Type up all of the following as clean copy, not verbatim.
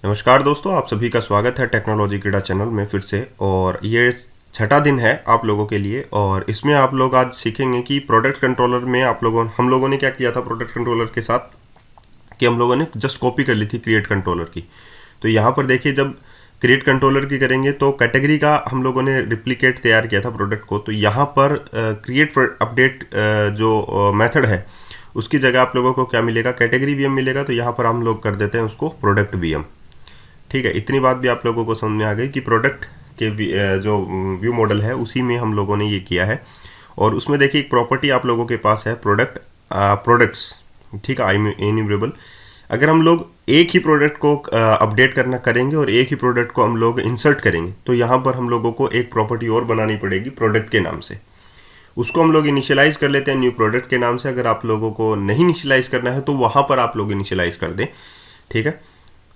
नमस्कार दोस्तों, आप सभी का स्वागत है टेक्नोलॉजी क्रीड़ा चैनल में फिर से। और ये छठा दिन है आप लोगों के लिए। और इसमें आप लोग आज सीखेंगे कि प्रोडक्ट कंट्रोलर में हम लोगों ने क्या किया था प्रोडक्ट कंट्रोलर के साथ, कि हम लोगों ने जस्ट कॉपी कर ली थी क्रिएट कंट्रोलर की। तो यहाँ पर देखिए, जब क्रिएट कंट्रोलर की करेंगे तो कैटेगरी का हम लोगों ने रिप्लिकेट तैयार किया था प्रोडक्ट को। तो यहाँ पर क्रिएट अपडेट जो मेथड है उसकी जगह आप लोगों को क्या मिलेगा, कैटेगरी वीएम मिलेगा। तो यहाँ पर हम लोग कर देते हैं उसको प्रोडक्ट वीएम। ठीक है, इतनी बात भी आप लोगों को समझ में आ गई कि प्रोडक्ट के जो व्यू मॉडल है उसी में हम लोगों ने ये किया है। और उसमें देखिए एक प्रॉपर्टी आप लोगों के पास है प्रोडक्ट्स। ठीक है, इन्यूमरेबल। अगर हम लोग एक ही प्रोडक्ट को अपडेट करना करेंगे और एक ही प्रोडक्ट को हम लोग इंसर्ट करेंगे, तो यहाँ पर हम लोगों को एक प्रॉपर्टी और बनानी पड़ेगी प्रोडक्ट के नाम से। उसको हम लोग इनिशियलाइज कर लेते हैं न्यू प्रोडक्ट के नाम से। अगर आप लोगों को नहीं इनिशियलाइज करना है तो वहाँ पर आप लोग इनिशियलाइज कर दें। ठीक है,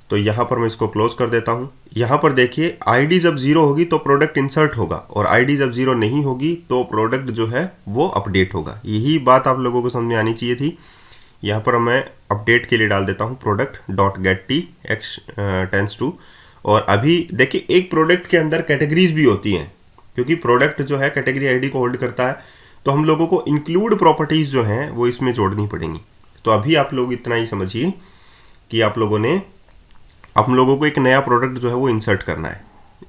तो यहाँ पर मैं इसको क्लोज कर देता हूँ। यहाँ पर देखिए, आईडी जब जीरो होगी तो प्रोडक्ट इंसर्ट होगा, और आईडी जब जीरो नहीं होगी तो प्रोडक्ट जो है वो अपडेट होगा। यही बात आप लोगों को समझ में आनी चाहिए थी। यहाँ पर मैं अपडेट के लिए डाल देता हूँ product dot get T X tends to. और अभी देखिए, एक प्रोडक्ट के अंदर कैटेगरीज भी होती हैं, क्योंकि प्रोडक्ट जो है कैटेगरी आईडी को होल्ड करता है। तो हम लोगों को इंक्लूड प्रॉपर्टीज जो हैं वो इसमें जोड़नी पड़ेंगी। तो अभी आप लोग इतना ही समझिए कि हम लोगों को एक नया प्रोडक्ट जो है वो इंसर्ट करना है।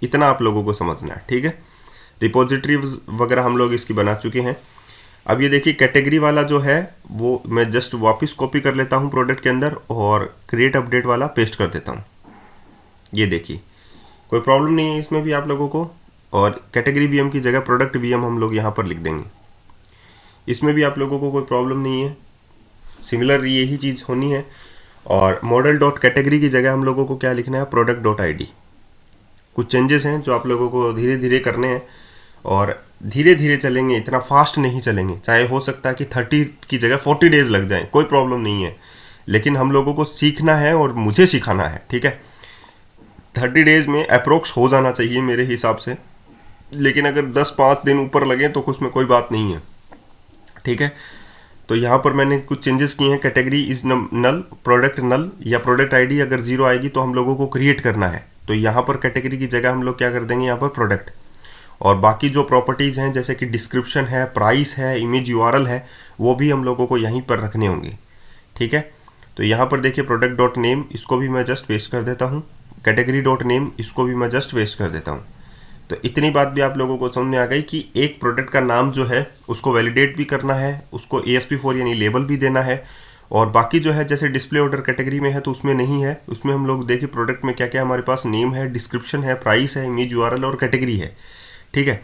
इतना आप लोगों को समझना है। ठीक है, रिपोजिटरी वगैरह हम लोग इसकी बना चुके हैं। अब ये देखिए, कैटेगरी वाला जो है वो मैं जस्ट वापस कॉपी कर लेता हूँ प्रोडक्ट के अंदर और क्रिएट अपडेट वाला पेस्ट कर देता हूँ। ये देखिए, कोई प्रॉब्लम नहीं है इसमें भी आप लोगों को। और कैटेगरी वीएम की जगह प्रोडक्ट वीएम हम लोग यहाँ पर लिख देंगे। इसमें भी आप लोगों को कोई प्रॉब्लम नहीं है, सिमिलर यही चीज़ होनी है। और मॉडल डॉट कैटेगरी की जगह हम लोगों को क्या लिखना है, प्रोडक्ट डॉट आईडी। कुछ चेंजेस हैं जो आप लोगों को धीरे धीरे करने हैं, और धीरे धीरे चलेंगे, इतना फास्ट नहीं चलेंगे। चाहे हो सकता है कि 30 की जगह 40 डेज लग जाएं, कोई प्रॉब्लम नहीं है। लेकिन हम लोगों को सीखना है और मुझे सिखाना है। ठीक है, 30 डेज में अप्रोक्स हो जाना चाहिए मेरे हिसाब से। लेकिन अगर 10-5 दिन ऊपर लगे तो उसमें कोई बात नहीं है। ठीक है, तो यहाँ पर मैंने कुछ चेंजेस किए हैं। कैटेगरी इज नल, प्रोडक्ट नल, या प्रोडक्ट आईडी अगर जीरो आएगी तो हम लोगों को क्रिएट करना है। तो यहाँ पर कैटेगरी की जगह हम लोग क्या कर देंगे, यहाँ पर प्रोडक्ट। और बाकी जो प्रॉपर्टीज़ हैं जैसे कि डिस्क्रिप्शन है, प्राइस है, इमेज यूआरएल है, वो भी हम लोगों को यहीं पर रखने होंगे। ठीक है, तो यहाँ पर देखिए प्रोडक्ट डॉट नेम, इसको भी मैं जस्ट पेस्ट कर देता हूँ। कैटेगरी डॉट नेम, इसको भी मैं जस्ट पेस्ट कर देता हूँ। तो इतनी बात भी आप लोगों को समझ में आ गई कि एक प्रोडक्ट का नाम जो है उसको वैलिडेट भी करना है, उसको ASP4 यानी लेबल भी देना है। और बाकी जो है जैसे डिस्प्ले ऑर्डर कैटेगरी में है तो उसमें नहीं है। उसमें हम लोग देखिए प्रोडक्ट में क्या क्या हमारे पास नेम है, डिस्क्रिप्शन है, प्राइस है, इमेज यूआरएल और कैटेगरी है। ठीक है,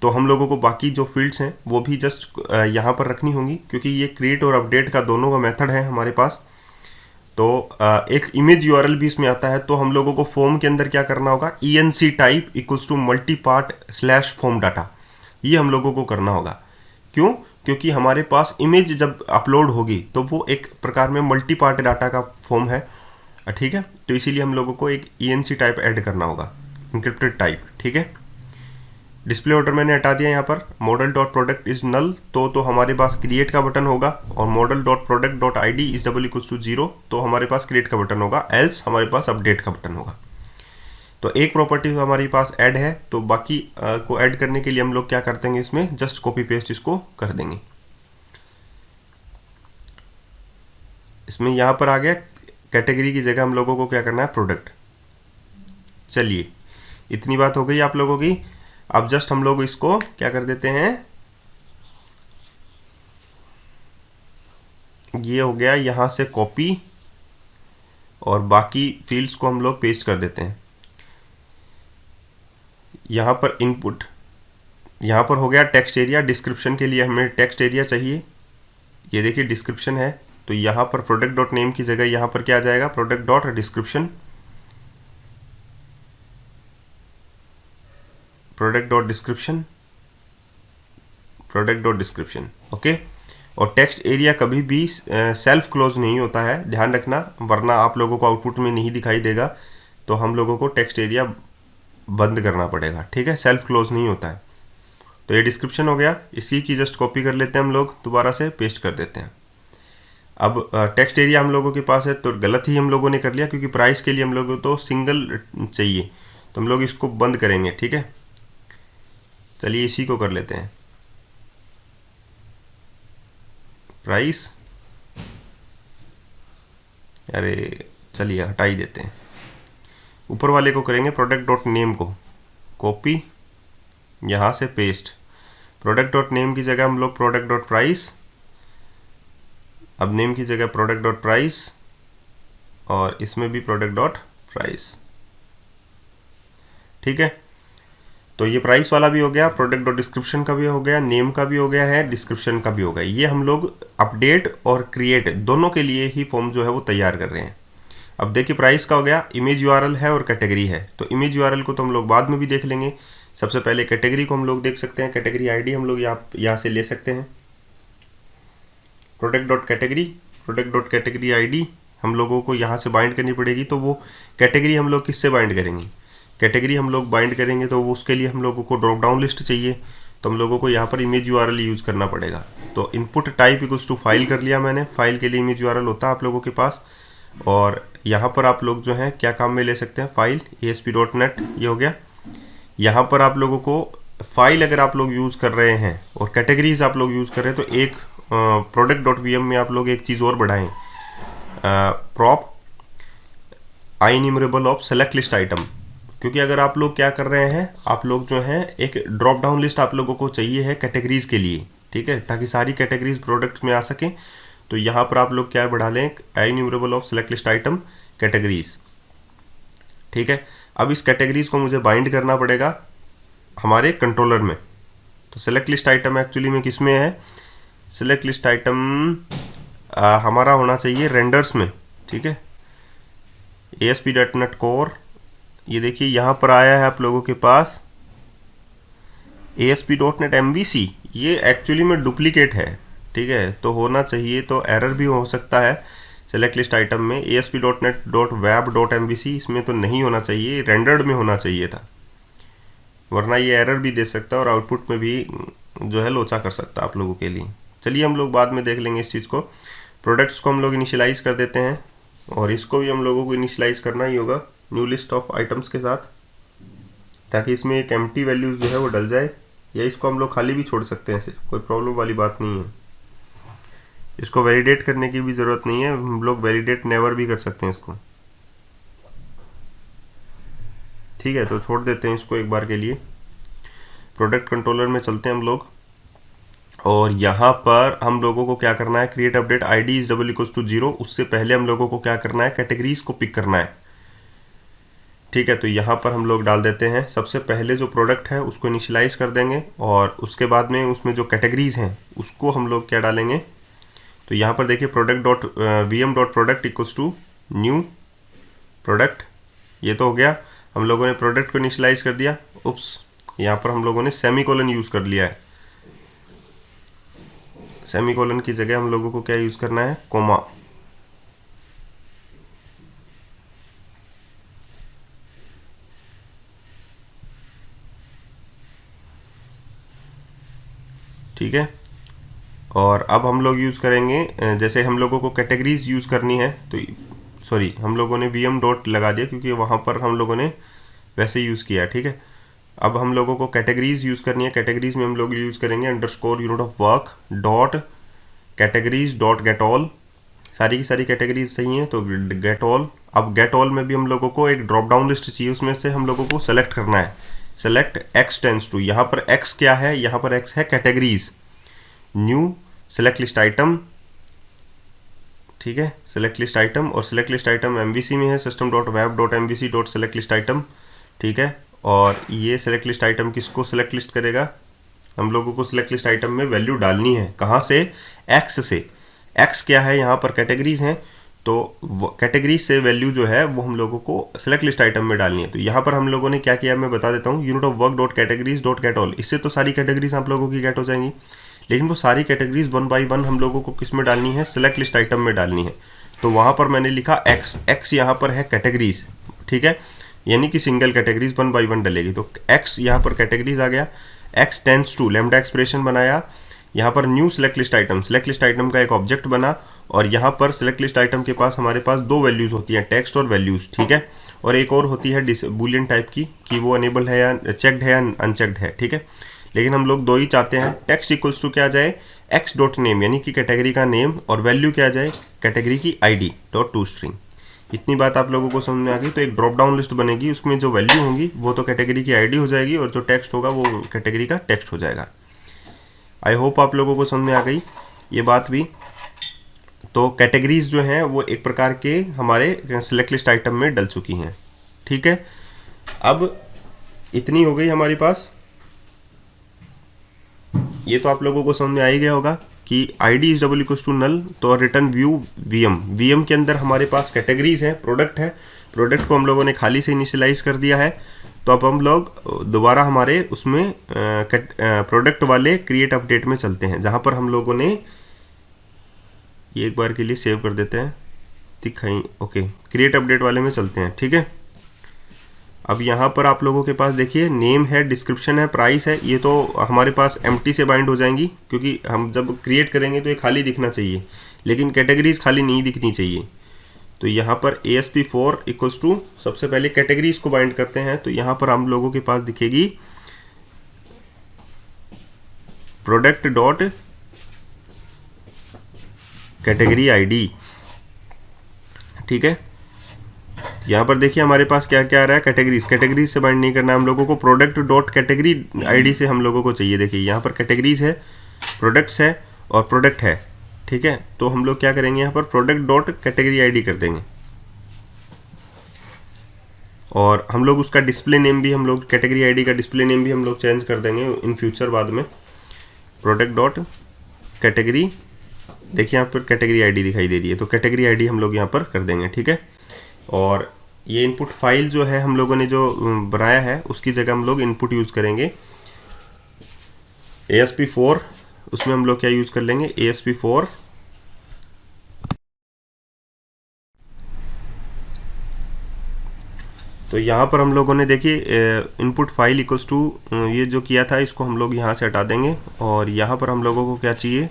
तो हम लोगों को बाकी जो फील्ड्स हैं वो भी जस्ट यहाँ पर रखनी होंगी, क्योंकि ये क्रिएट और अपडेट का दोनों का मेथड है हमारे पास। तो एक इमेज यूआरएल भी इसमें आता है। तो हम लोगों को फॉर्म के अंदर क्या करना होगा, ENC type equals to multipart slash form data, ये हम लोगों को करना होगा। क्यों? क्योंकि हमारे पास इमेज जब अपलोड होगी तो वो एक प्रकार में मल्टी पार्ट डाटा का फॉर्म है। ठीक है, तो इसीलिए हम लोगों को एक ENC टाइप ऐड करना होगा, इंक्रिप्टेड टाइप। ठीक है, डिस्प्ले ऑर्डर मैंने हटा दिया। यहाँ पर model dot product is null, तो हमारे पास क्रिएट का बटन होगा। और model dot product dot I D is double equals to zero, तो हमारे पास क्रिएट का बटन होगा। एल्स हमारे पास अपडेट का बटन होगा। तो एक प्रॉपर्टी हमारे पास ऐड है, तो बाकी को ऐड करने के लिए हम लोग क्या कर देंगे, इसमें जस्ट कॉपी पेस्ट इसको कर देंगे। इसमें यहाँ पर आ गया, कैटेगरी की जगह हम लोगों को क्या करना है, प्रोडक्ट। चलिए, इतनी बात हो गई आप लोगों की। अब जस्ट हम लोग इसको क्या कर देते हैं, ये हो गया यहाँ से कॉपी, और बाकी फील्ड्स को हम लोग पेस्ट कर देते हैं। यहाँ पर इनपुट, यहाँ पर हो गया टेक्स्ट एरिया। डिस्क्रिप्शन के लिए हमें टेक्स्ट एरिया चाहिए। ये देखिए डिस्क्रिप्शन है, तो यहाँ पर प्रोडक्ट डॉट नेम की जगह यहाँ पर क्या आ जाएगा, product dot description, product dot description, product dot description. Okay, और टेक्स्ट एरिया कभी भी सेल्फ क्लोज नहीं होता है, ध्यान रखना, वरना आप लोगों को आउटपुट में नहीं दिखाई देगा। तो हम लोगों को टेक्स्ट एरिया बंद करना पड़ेगा। ठीक है, सेल्फ क्लोज नहीं होता है। तो ये डिस्क्रिप्शन हो गया, इसी की जस्ट कॉपी कर लेते हैं हम लोग, दोबारा से पेस्ट कर देते हैं। अब टेक्स्ट एरिया हम लोगों के पास है तो गलत ही हम लोगों ने कर लिया, क्योंकि प्राइस के लिए हम लोगों को तो सिंगल चाहिए, तो हम लोग इसको बंद करेंगे। ठीक है, चलिए इसी को कर लेते हैं, प्राइस। अरे चलिए हटा ही देते हैं, ऊपर वाले को करेंगे प्रोडक्ट डॉट नेम को कॉपी, यहाँ से पेस्ट, प्रोडक्ट डॉट नेम की जगह हम लोग प्रोडक्ट डॉट प्राइस, अब नेम की जगह प्रोडक्ट डॉट प्राइस, और इसमें भी प्रोडक्ट डॉट प्राइस। ठीक है, तो ये प्राइस वाला भी हो गया, प्रोडक्ट डॉट डिस्क्रिप्शन का भी हो गया, नेम का भी हो गया है, डिस्क्रिप्शन का भी हो गया। ये हम लोग अपडेट और क्रिएट दोनों के लिए ही फॉर्म जो है वो तैयार कर रहे हैं। अब देखिए प्राइस का हो गया, इमेज यूआरएल है और कैटेगरी है, तो इमेज यूआरएल को तो हम लोग बाद में भी देख लेंगे। सबसे पहले कैटेगरी को हम लोग देख सकते हैं, कैटेगरी आईडी हम लोग यहाँ से ले सकते हैं, product dot category, product dot category ID हम लोगों को यहाँ से बाइंड करनी पड़ेगी। तो वो कैटेगरी हम लोग किससे बाइंड करेंगे, कैटेगरी हम लोग बाइंड करेंगे तो वो उसके लिए हम लोगों को ड्रॉप डाउन लिस्ट चाहिए, तो हम लोगों को यहाँ पर इमेज यूआरएल यूज़ करना पड़ेगा। तो input type equals to file कर लिया मैंने, फाइल के लिए इमेज यूआरएल होता है आप लोगों के पास, और यहाँ पर आप लोग जो है क्या काम में ले सकते हैं, फाइल ASP.NET, ये हो गया। यहाँ पर आप लोगों को फाइल अगर आप लोग यूज़ कर रहे हैं और कैटेगरीज आप लोग यूज़ कर रहे हैं, तो एक प्रोडक्ट डॉट वी में आप लोग एक चीज़ और बढ़ाएं, prop I enumerable of select list item, क्योंकि अगर आप लोग क्या कर रहे हैं, आप लोग जो हैं एक ड्रॉप डाउन लिस्ट आप लोगों को चाहिए है कैटेगरीज के लिए। ठीक है, ताकि सारी कैटेगरीज प्रोडक्ट में आ सकें, तो यहाँ पर आप लोग क्या बढ़ा लें, I enumerable of select list item categories. ठीक है, अब इस कैटेगरीज को मुझे बाइंड करना पड़ेगा हमारे कंट्रोलर में। तो सेलेक्ट लिस्ट आइटम एक्चुअली में किस में है, सेलेक्ट लिस्ट आइटम हमारा होना चाहिए रेंडर्स में। ठीक है, ASP.NET कोर, ये देखिए यहाँ पर आया है आप लोगों के पास ASP.NET MVC, ये एक्चुअली में डुप्लीकेट है। ठीक है, तो होना चाहिए, तो एरर भी हो सकता है सेलेक्ट लिस्ट आइटम में ASP.NET.web.MVC, इसमें तो नहीं होना चाहिए, रेंडर्ड में होना चाहिए था, वरना ये एरर भी दे सकता है और आउटपुट में भी जो है लोचा कर सकता है आप लोगों के लिए। चलिए हम लोग बाद में देख लेंगे इस चीज़ को। प्रोडक्ट्स को हम लोग इनिशियलाइज कर देते हैं, और इसको भी हम लोगों को इनिशियलाइज करना ही होगा न्यू लिस्ट ऑफ आइटम्स के साथ, ताकि इसमें एक एम्प्टी वैल्यूज जो है वो डल जाए, या इसको हम लोग खाली भी छोड़ सकते हैं, सिर्फ कोई प्रॉब्लम वाली बात नहीं है। इसको वैलिडेट करने की भी ज़रूरत नहीं है, हम लोग वैलिडेट नेवर भी कर सकते हैं इसको। ठीक है, तो छोड़ देते हैं इसको एक बार के लिए। प्रोडक्ट कंट्रोलर में चलते हैं हम लोग, और यहाँ पर हम लोगों को क्या करना है, create update ID is double equals to 0, उससे पहले हम लोगों को क्या करना है, कैटेगरीज को पिक करना है। ठीक है, तो यहाँ पर हम लोग डाल देते हैं, सबसे पहले जो प्रोडक्ट है उसको इनिशियलाइज कर देंगे, और उसके बाद में उसमें जो कैटेगरीज हैं उसको हम लोग क्या डालेंगे, तो यहाँ पर देखिए product dot VM dot product equals to new product, ये तो हो गया, हम लोगों ने प्रोडक्ट को इनिशियलाइज कर दिया। उप्स, यहाँ पर हम लोगों ने सेमीकोलन यूज़ कर लिया है, सेमीकोलन की जगह हम लोगों को क्या यूज़ करना है, कोमा। ठीक है, और अब हम लोग यूज़ करेंगे, जैसे हम लोगों को कैटेगरीज यूज़ करनी है, तो सॉरी हम लोगों ने VM डॉट लगा दिया क्योंकि वहाँ पर हम लोगों ने वैसे यूज़ किया। ठीक है, अब हम लोगों को कैटेगरीज यूज़ करनी है, कैटेगरीज में हम लोग यूज़ करेंगे underscore unit of work dot categories dot get all, सारी की सारी कैटेगरीज सही हैं तो गेट ऑल। अब गेट ऑल में भी हम लोगों को एक ड्रॉप डाउन लिस्ट चाहिए, उसमें से हम लोगों को सेलेक्ट करना है, सेलेक्ट X टेंस टू, यहाँ पर X क्या है, यहाँ पर X है categories, new select list item. ठीक है, सेलेक्ट लिस्ट आइटम, और सेलेक्ट लिस्ट आइटम MVC में है, system dot web dot MVC dot select list item. ठीक है, और ये सेलेक्ट लिस्ट आइटम किसको सेलेक्ट लिस्ट करेगा, हम लोगों को सेलेक्ट लिस्ट आइटम में वैल्यू डालनी है, कहाँ से, X से। X क्या है, यहाँ पर कैटेगरीज हैं, तो कैटेगरी से वैल्यू जो है वो हम लोगों को सेलेक्ट लिस्ट आइटम में डालनी है। तो यहाँ पर हम लोगों ने क्या किया मैं बता देता हूँ, unit of work dot categories dot get all, इससे तो सारी कैटेगरीज आप लोगों की गेट हो जाएंगी, लेकिन वो सारी कैटेगरीज 1 बाई 1 हम लोगों को किस में डालनी है, सेलेक्ट लिस्ट आइटम में डालनी है। तो वहाँ पर मैंने लिखा X यहाँ पर है कैटेगरीज। ठीक है, यानी कि सिंगल कैटेगरीज 1 बाई 1 डलेगी, तो X यहाँ पर कैटेगरीज आ गया, X tends to lambda expression बनाया, यहाँ पर new select list item, select list item का एक ऑब्जेक्ट बना, और यहाँ पर सिलेक्ट लिस्ट आइटम के पास हमारे पास दो वैल्यूज़ होती हैं, टेक्स्ट और वैल्यूज़, ठीक है। और एक और होती है बुलियन टाइप की कि वो अनेबल है या चेक्ड है या अनचेक्ड है, ठीक है। लेकिन हम लोग दो ही चाहते हैं। टेक्स्ट इक्वल्स टू क्या आ जाए, एक्स डॉट नेम यानी कि कैटेगरी का नेम, और वैल्यू क्या आ जाए, कैटेगरी की आईडी डॉट टू स्ट्रिंग। इतनी बात आप लोगों को समझ में आ गई। तो एक ड्रॉप डाउन लिस्ट बनेगी, उसमें जो वैल्यू होंगी वो तो कैटेगरी की आईडी हो जाएगी और जो टेक्स्ट होगा वो कैटेगरी का टेक्स्ट हो जाएगा। आई होप आप लोगों को समझ में आ गई ये बात भी। तो कैटेगरीज जो हैं वो एक प्रकार के हमारे सिलेक्ट लिस्ट आइटम में डल चुकी हैं, ठीक है। अब इतनी हो गई हमारे पास, ये तो आप लोगों को समझ में आ ही गया होगा कि id is double equal to null, तो रिटर्न व्यू वीएम के अंदर हमारे पास कैटेगरीज हैं, प्रोडक्ट है, प्रोडक्ट को हम लोगों ने खाली से इनिशियलाइज कर दिया है। तो अब हम लोग दोबारा हमारे उसमें प्रोडक्ट वाले क्रिएट अपडेट में चलते हैं, जहाँ पर हम लोगों ने ये एक बार के लिए सेव कर देते हैं, दिखाई, ओके, क्रिएट अपडेट वाले में चलते हैं, ठीक है। अब यहाँ पर आप लोगों के पास देखिए नेम है, डिस्क्रिप्शन है, प्राइस है, ये तो हमारे पास एम्प्टी से बाइंड हो जाएंगी, क्योंकि हम जब क्रिएट करेंगे तो ये खाली दिखना चाहिए, लेकिन कैटेगरीज खाली नहीं दिखनी चाहिए। तो यहाँ पर ASP4 इक्वल्स टू, सबसे पहले कैटेगरीज को बाइंड करते हैं। तो यहाँ पर हम लोगों के पास दिखेगी प्रोडक्ट डॉट कैटेगरी आईडी, ठीक है। यहाँ पर देखिए हमारे पास क्या क्या आ रहा है, कैटेगरीज से बाइंड नहीं करना हम लोगों को, प्रोडक्ट डॉट कैटेगरी आईडी से हम लोगों को चाहिए। देखिए यहाँ पर कैटेगरीज है, प्रोडक्ट्स है और प्रोडक्ट है, ठीक है। तो हम लोग क्या करेंगे, यहाँ पर प्रोडक्ट डॉट कैटेगरी आईडी कर देंगे, और हम लोग उसका डिस्प्ले नेम भी, हम लोग कैटेगरी आईडी का डिस्प्ले नेम भी हम लोग चेंज कर देंगे इन फ्यूचर बाद में। प्रोडक्ट डॉट कैटेगरी, देखिए यहाँ पर कैटेगरी आईडी दिखाई दे रही है, तो कैटेगरी आईडी हम लोग यहाँ पर कर देंगे, ठीक है। और ये इनपुट फाइल जो है हम लोगों ने जो बनाया है उसकी जगह हम लोग इनपुट यूज़ करेंगे ASP4, उसमें हम लोग क्या यूज़ कर लेंगे, ASP4 तो यहाँ पर हम लोगों ने देखिए इनपुट फाइल इक्वल्स टू ये जो किया था इसको हम लोग यहाँ से हटा देंगे, और यहाँ पर हम लोगों को क्या चाहिए,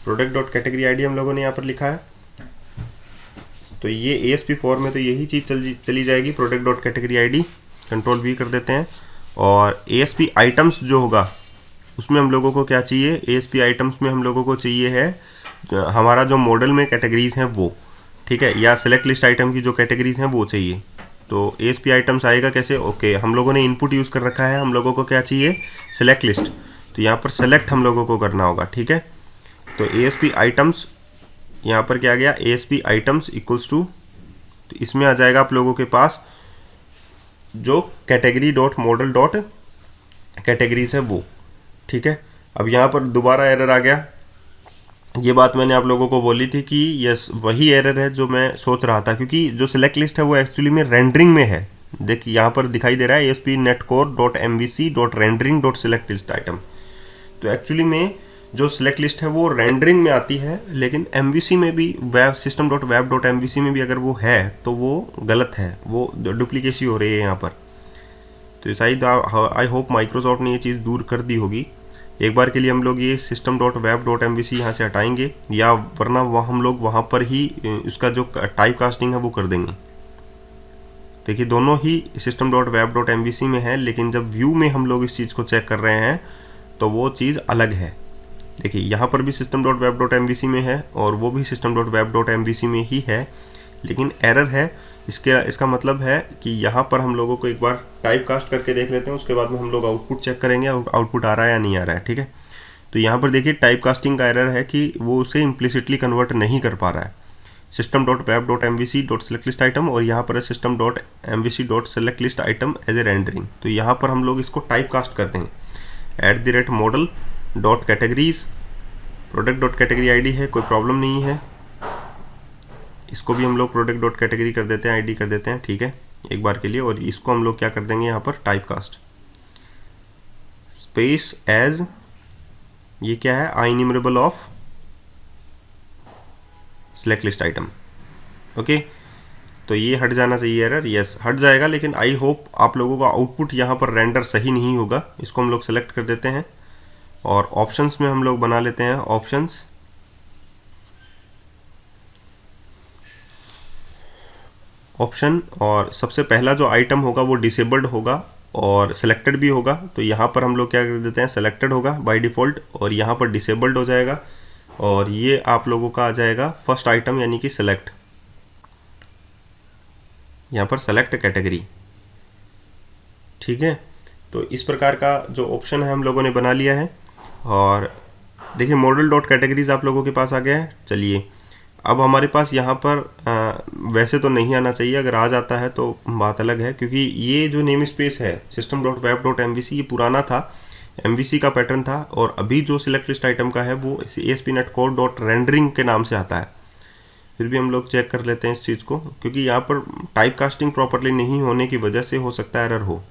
प्रोडक्ट डॉट कैटेगरी आईडी हम लोगों ने यहाँ पर लिखा है। तो ये ASP4 में तो यही चीज़ चली जाएगी, product dot category ID, control V कर देते हैं। और ASP आइटम्स जो होगा उसमें हम लोगों को क्या चाहिए, ASP आइटम्स में हम लोगों को चाहिए है हमारा जो मॉडल में कैटेगरीज हैं वो, ठीक है, या सेलेक्ट लिस्ट आइटम की जो कैटेगरीज हैं वो चाहिए। तो ASP आइटम्स आएगा कैसे, ओके, हम लोगों ने इनपुट यूज़ कर रखा है, हम लोगों को क्या चाहिए, सेलेक्ट लिस्ट, तो यहाँ पर सेलेक्ट हम लोगों को करना होगा, ठीक है। तो ASP आइटम्स यहाँ पर क्या आ गया, ASP आइटम्स इक्वल्स टू, तो इसमें आ जाएगा आप लोगों के पास जो category dot model dot categories है वो, ठीक है। अब यहाँ पर दोबारा एरर आ गया, ये बात मैंने आप लोगों को बोली थी कि यस वही एरर है जो मैं सोच रहा था, क्योंकि जो सिलेक्ट लिस्ट है वो एक्चुअली में रेंडरिंग में है। देखिए यहाँ पर दिखाई दे रहा है ASP netcore dot MVC dot rendering dot select list item, तो एक्चुअली में जो सिलेक्ट लिस्ट है वो रेंडरिंग में आती है, लेकिन MVC में भी, web system dot web dot MVC में भी अगर वो है तो वो गलत है, वो डुप्लीकेसी हो रही है यहाँ पर। तो शायद आई होप माइक्रोसॉफ्ट ने ये चीज़ दूर कर दी होगी। एक बार के लिए हम लोग ये system dot web dot MVC यहाँ से हटाएंगे, या वरना वह हम लोग वहाँ पर ही उसका जो टाइप कास्टिंग है वो कर देंगे। देखिए दोनों ही system dot web dot MVC में है, लेकिन जब व्यू में हम लोग इस चीज़ को चेक कर रहे हैं तो वो चीज़ अलग है। देखिए यहाँ पर भी system dot web dot MVC में है और वो भी system dot web dot MVC में ही है, लेकिन एरर है। इसका मतलब है कि यहाँ पर हम लोगों को एक बार टाइप कास्ट करके देख लेते हैं, उसके बाद में हम लोग आउटपुट चेक करेंगे आउटपुट आ रहा है या नहीं आ रहा है, ठीक है। तो यहाँ पर देखिए टाइप कास्टिंग का एरर है कि वो उसे इम्प्लिसिटली कन्वर्ट नहीं कर पा रहा है, system dot web dot MVC dot select list item, और यहाँ पर है system dot MVC dot select list item as a rendering. तो यहाँ पर हम लोग इसको टाइप कास्ट करते हैं @model dot categories, product dot category ID है, कोई प्रॉब्लम नहीं है, इसको भी हम लोग प्रोडक्ट डॉट कैटेगरी कर देते हैं, आईडी कर देते हैं, ठीक है, एक बार के लिए। और इसको हम लोग क्या कर देंगे, यहाँ पर टाइप कास्ट स्पेस एज, ये क्या है, IEnumerable of select list item, okay. तो ये हट जाना चाहिए एरर, यस हट जाएगा, लेकिन आई होप आप लोगों का आउटपुट यहाँ पर रेंडर सही नहीं होगा। इसको हम लोग सेलेक्ट कर देते हैं और ऑप्शंस में हम लोग बना लेते हैं ऑप्शंस ऑप्शन, और सबसे पहला जो आइटम होगा वो डिसेबल्ड होगा और सिलेक्टेड भी होगा। तो यहाँ पर हम लोग क्या कर देते हैं, सेलेक्टेड होगा बाय डिफ़ॉल्ट और यहाँ पर डिसेबल्ड हो जाएगा, और ये आप लोगों का आ जाएगा फर्स्ट आइटम यानी कि सेलेक्ट, यहाँ पर सेलेक्ट कैटेगरी। ठीक है, तो इस प्रकार का जो ऑप्शन है हम लोगों ने बना लिया है। और देखिए मॉडल डॉट कैटेगरीज आप लोगों के पास आ गया है। चलिए अब हमारे पास यहाँ पर वैसे तो नहीं आना चाहिए, अगर आ जाता है तो बात अलग है, क्योंकि ये जो नेम स्पेस है system dot web dot MVC ये पुराना था, MVC का पैटर्न था, और अभी जो सिलेक्ट लिस्ट आइटम का है वो ASP.NET Core डॉट रेंडरिंग के नाम से आता है। फिर भी हम लोग चेक कर लेते हैं इस चीज़ को, क्योंकि यहाँ पर टाइप कास्टिंग प्रॉपरली नहीं होने की वजह से हो सकता है एरर हो,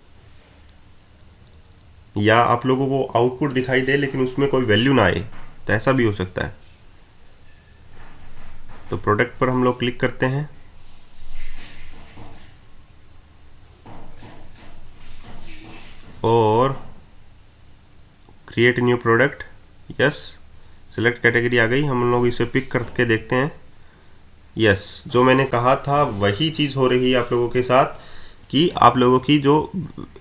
या आप लोगों को आउटपुट दिखाई दे लेकिन उसमें कोई वैल्यू ना आए, तो ऐसा भी हो सकता है। तो प्रोडक्ट पर हम लोग क्लिक करते हैं और create new product, yes, select category आ गई। हम लोग इसे पिक करके देखते हैं, यस, जो मैंने कहा था वही चीज़ हो रही है आप लोगों के साथ, कि आप लोगों की जो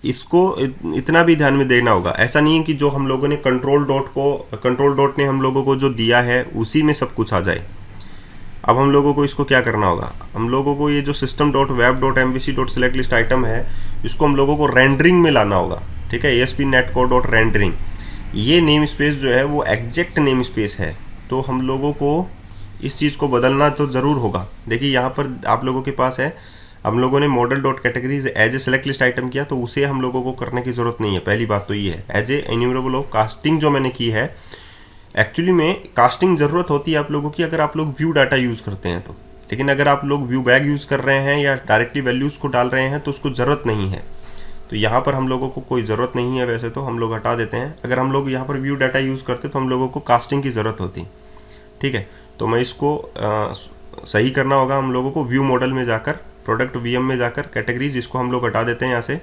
इसको इतना भी ध्यान में देना होगा। ऐसा नहीं है कि जो हम लोगों ने कंट्रोल डॉट ने हम लोगों को जो दिया है उसी में सब कुछ आ जाए। अब हम लोगों को इसको क्या करना होगा, हम लोगों को ये जो system dot web dot MVC dot select list item है इसको हम लोगों को रेंडरिंग में लाना होगा। ठीक है, ASP.NET Core डॉट रेंडरिंग, ये नेम स्पेस जो है वो एग्जैक्ट नेम स्पेस है, तो हम लोगों को इस चीज़ को बदलना तो ज़रूर होगा। देखिए यहाँ पर आप लोगों के पास है, हम लोगों ने model dot categories as a select list item किया, तो उसे हम लोगों को करने की ज़रूरत नहीं है। पहली बात तो ये है, एज ए एन्यूमरेबल ऑफ कास्टिंग जो मैंने की है, एक्चुअली में कास्टिंग ज़रूरत होती है आप लोगों की अगर आप लोग व्यू डाटा यूज़ करते हैं तो, लेकिन अगर आप लोग व्यू बैग यूज़ कर रहे हैं या डायरेक्टली वैल्यूज़ को डाल रहे हैं तो उसको ज़रूरत नहीं है। तो यहाँ पर हम लोगों को कोई ज़रूरत नहीं है, वैसे तो हम लोग हटा देते हैं। अगर हम लोग यहाँ पर व्यू डाटा यूज़ करते तो हम लोगों को कास्टिंग की ज़रूरत होती। ठीक है, तो मैं इसको सही करना होगा हम लोगों को, व्यू मॉडल में जाकर प्रोडक्ट VM में जाकर कैटेगरीज, इसको हम लोग हटा देते हैं यहाँ से,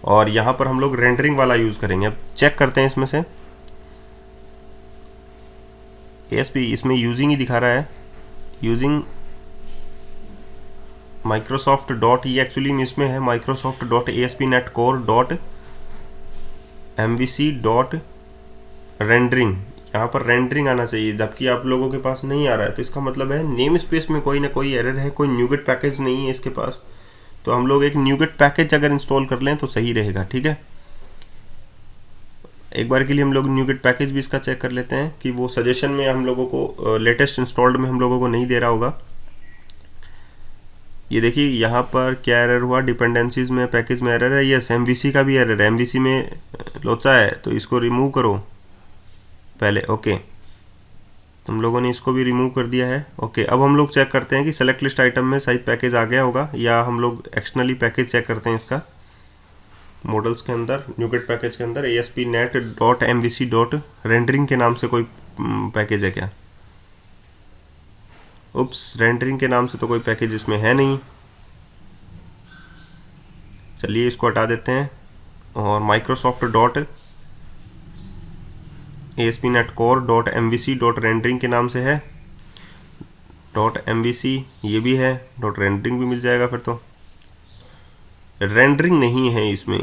और यहाँ पर हम लोग रेंडरिंग वाला यूज़ करेंगे। अब चेक करते हैं इसमें से, ASP इसमें यूजिंग ही दिखा रहा है, यूजिंग माइक्रोसॉफ्ट डॉट, ये एक्चुअली में इसमें है Microsoft dot ASP.NET Core dot MVC dot rendering. यहाँ पर रेंडरिंग आना चाहिए, जबकि आप लोगों के पास नहीं आ रहा है, तो इसका मतलब है नेम स्पेस में कोई ना कोई एरर है, कोई न्यूगेट पैकेज नहीं है इसके पास। तो हम लोग एक न्यूगेट पैकेज अगर इंस्टॉल कर लें तो सही रहेगा। ठीक है, एक बार के लिए हम लोग न्यूगेट पैकेज भी इसका चेक कर लेते हैं कि वो सजेशन में हम लोगों को लेटेस्ट इंस्टॉल्ड में हम लोगों को नहीं दे रहा होगा। ये देखिए यहाँ पर क्या एरर हुआ, डिपेंडेंसीज में पैकेज में एरर है, यस, MVC का भी एरर है, MVC में लोचा है, तो इसको रिमूव करो पहले। ओके, हम लोगों ने इसको भी रिमूव कर दिया है। ओके, अब हम लोग चेक करते हैं कि सेलेक्ट लिस्ट आइटम में सही पैकेज आ गया होगा, या हम लोग एक्सटर्नली पैकेज चेक करते हैं इसका मॉडल्स के अंदर, न्यूगेट पैकेज के अंदर ASP.NET dot MVC dot rendering के नाम से कोई पैकेज है क्या? उप्स, रेंडरिंग के नाम से तो कोई पैकेज इसमें है नहीं। चलिए इसको हटा देते हैं, और Microsoft dot ASP.NET Core dot MVC dot rendering के नाम से है, डॉट MVC ये भी है, डॉट रेंडरिंग भी मिल जाएगा। फिर तो रेंडरिंग नहीं है, इसमें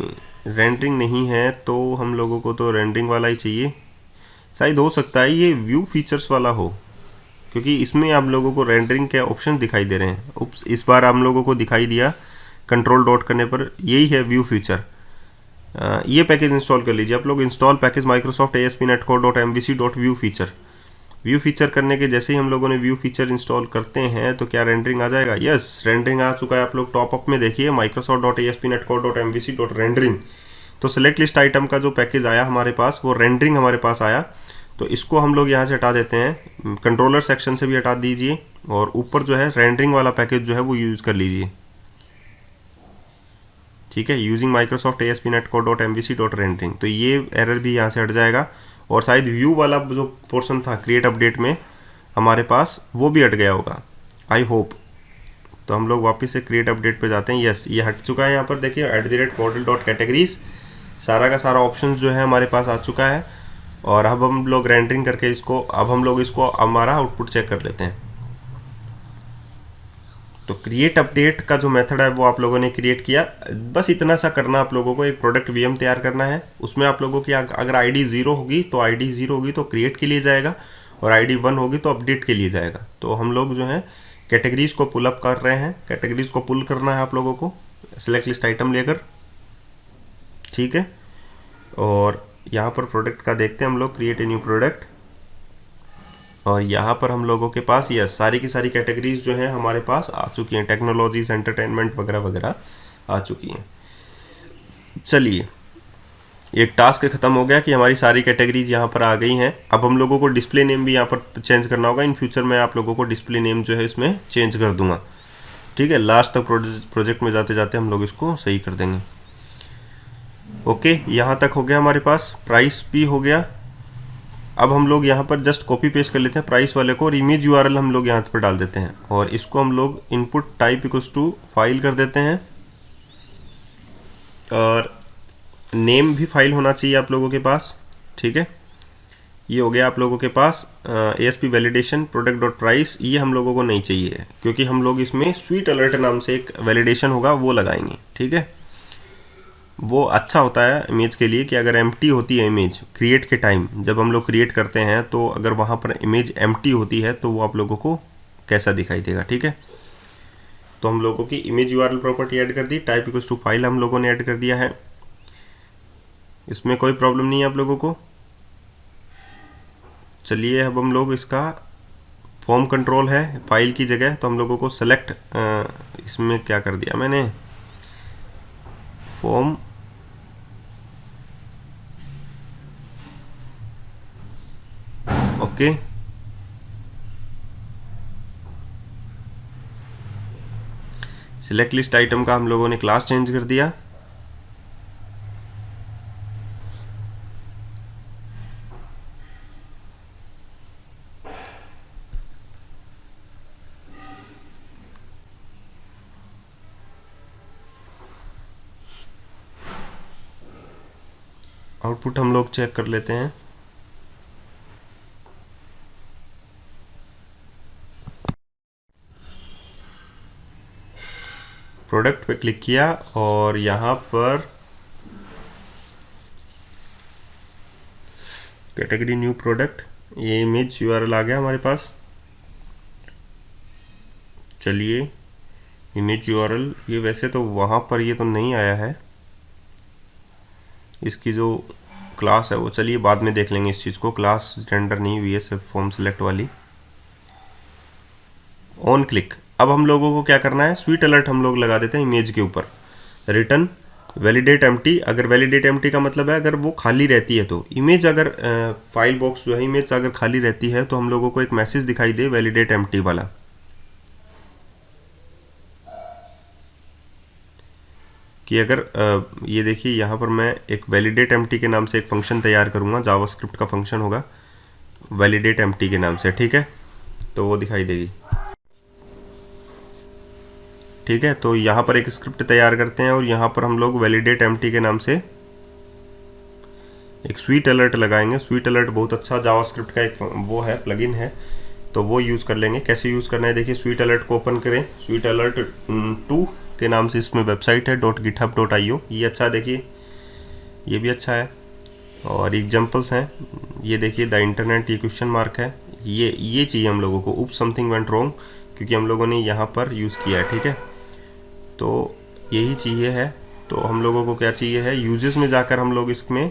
रेंडरिंग नहीं है, तो हम लोगों को तो रेंडरिंग वाला ही चाहिए। शायद हो सकता है ये व्यू फीचर्स वाला हो, क्योंकि इसमें आप लोगों को रेंडरिंग के ऑप्शन दिखाई दे रहे हैं। उप्स, इस बार हम लोगों को दिखाई दिया कंट्रोल डॉट करने पर, यही है व्यू फीचर। ये पैकेज इंस्टॉल कर लीजिए आप लोग, install package Microsoft ASP.NET Core dot MVC dot view feature. View feature करने के जैसे ही हम लोगों ने व्यू फीचर इंस्टॉल करते हैं तो क्या रेंडरिंग आ जाएगा? यस, रेंडरिंग आ चुका है। आप लोग टॉपअप में देखिए Microsoft dot ASP.NET Core dot MVC dot rendering, तो सेलेक्ट लिस्ट आइटम का जो पैकेज आया हमारे पास वो रेंडरिंग हमारे पास आया। तो इसको हम लोग यहाँ से हटा देते हैं, कंट्रोलर सेक्शन से भी हटा दीजिए, और ऊपर जो है रेंडरिंग वाला पैकेज जो है वो यूज़ कर लीजिए। ठीक है, using Microsoft ASP.NET Core dot MVC dot rendering, तो ये एरर भी यहाँ से हट जाएगा, और शायद व्यू वाला जो पोर्शन था क्रिएट अपडेट में हमारे पास वो भी हट गया होगा, आई होप। तो हम लोग वापस से क्रिएट अपडेट पे जाते हैं। यस, ये हट चुका है। यहाँ पर देखिए @model डॉट कैटेगरीज, सारा का सारा ऑप्शन जो है हमारे पास आ चुका है, और अब हम लोग रेंडरिंग करके इसको, अब हम लोग इसको हमारा आउटपुट चेक कर लेते हैं। तो क्रिएट अपडेट का जो मेथड है वो आप लोगों ने क्रिएट किया। बस इतना सा करना आप लोगों को, एक प्रोडक्ट वीएम तैयार करना है। उसमें आप लोगों की अगर आईडी 0 होगी तो आईडी 0 होगी तो क्रिएट के लिए जाएगा, और आईडी 1 होगी तो अपडेट के लिए जाएगा। तो हम लोग जो है कैटेगरीज को पुल अप कर रहे हैं, कैटेगरीज को पुल करना है आप लोगों को सिलेक्ट लिस्ट आइटम लेकर, ठीक है। और यहाँ पर प्रोडक्ट का देखते हैं हम लोग, क्रिएट ए न्यू प्रोडक्ट, और यहाँ पर हम लोगों के पास ये सारी की सारी कैटेगरीज जो हैं हमारे पास आ चुकी हैं, टेक्नोलॉजीज, एंटरटेनमेंट वगैरह वगैरह आ चुकी हैं। चलिए, एक टास्क खत्म हो गया कि हमारी सारी कैटेगरीज यहाँ पर आ गई हैं। अब हम लोगों को डिस्प्ले नेम भी यहाँ पर चेंज करना होगा। इन फ्यूचर में आप लोगों को डिस्प्ले नेम जो है इसमें चेंज कर दूंगा, ठीक है। लास्ट तक प्रोजेक्ट में जाते जाते हम लोग इसको सही कर देंगे। ओके, यहाँ तक हो गया हमारे पास, प्राइस भी हो गया। अब हम लोग यहाँ पर जस्ट कॉपी पेस्ट कर लेते हैं प्राइस वाले को, और इमेज यूआरएल हम लोग यहाँ पर डाल देते हैं, और इसको हम लोग input type equals to file कर देते हैं। और नेम भी फाइल होना चाहिए आप लोगों के पास, ठीक है। ये हो गया आप लोगों के पास ASP validation product dot price, ये हम लोगों को नहीं चाहिए क्योंकि हम लोग इसमें स्वीट अलर्ट नाम से एक वैलिडेशन होगा वो लगाएंगे, ठीक है। वो अच्छा होता है इमेज के लिए कि अगर एम्प्टी होती है इमेज क्रिएट के टाइम, जब हम लोग क्रिएट करते हैं तो अगर वहाँ पर इमेज एम्प्टी होती है तो वो आप लोगों को कैसा दिखाई देगा, ठीक है। तो हम लोगों की इमेज यूआरएल प्रॉपर्टी ऐड कर दी, टाइप इक्वल्स टू फाइल हम लोगों ने ऐड कर दिया है, इसमें कोई प्रॉब्लम नहीं है आप लोगों को। चलिए, अब हम लोग इसका फॉर्म कंट्रोल है फाइल की जगह, तो हम लोगों को सेलेक्ट, इसमें क्या कर दिया मैंने, form okay. Select list item का हम लोगों ने क्लास चेंज कर दिया। आउटपुट हम लोग चेक कर लेते हैं। प्रोडक्ट पे क्लिक किया और यहाँ पर कैटेगरी न्यू प्रोडक्ट, ये इमेज यूआरएल आ गया हमारे पास। चलिए, इमेज यूआरएल, ये वैसे तो वहाँ पर ये तो नहीं आया है, इसकी जो क्लास है वो चलिए बाद में देख लेंगे इस चीज़ को, क्लास रेंडर नहीं हुई है सिर्फ फॉर्म सेलेक्ट वाली। ऑन क्लिक, अब हम लोगों को क्या करना है, स्वीट अलर्ट हम लोग लगा देते हैं इमेज के ऊपर। रिटर्न वैलिडेट एम्प्टी, अगर वैलिडेट एम्प्टी का मतलब है अगर वो खाली रहती है, तो इमेज अगर फाइल बॉक्स जो है इमेज अगर खाली रहती है तो हम लोगों को एक मैसेज दिखाई दे वैलिडेट एम्प्टी वाला। कि अगर ये देखिए यहाँ पर मैं एक वैलिडेट एम्प्टी के नाम से एक फंक्शन तैयार करूँगा, जावास्क्रिप्ट का फंक्शन होगा वैलिडेट एम्प्टी के नाम से, ठीक है। तो वो दिखाई देगी, ठीक है। तो यहाँ पर एक स्क्रिप्ट तैयार करते हैं और यहाँ पर हम लोग वैलिडेट एम्प्टी के नाम से एक स्वीट अलर्ट लगाएंगे। स्वीट अलर्ट बहुत अच्छा जावास्क्रिप्ट का एक वो है, प्लगइन है, तो वो यूज़ कर लेंगे। कैसे यूज़ करना है देखिए, स्वीट अलर्ट को ओपन करें, स्वीट अलर्ट 2 के नाम से इसमें वेबसाइट है .github.io, ये अच्छा है, देखिए ये भी अच्छा है। और एग्जाम्पल्स हैं, ये देखिए द इंटरनेट, ये क्वेश्चन मार्क है, ये चाहिए हम लोगों को, उप समथिंग वेंट रॉन्ग, क्योंकि हम लोगों ने यहाँ पर यूज़ किया है, ठीक है। तो यही चाहिए है। तो हम लोगों को क्या चाहिए है, यूजेस में जाकर हम लोग इसमें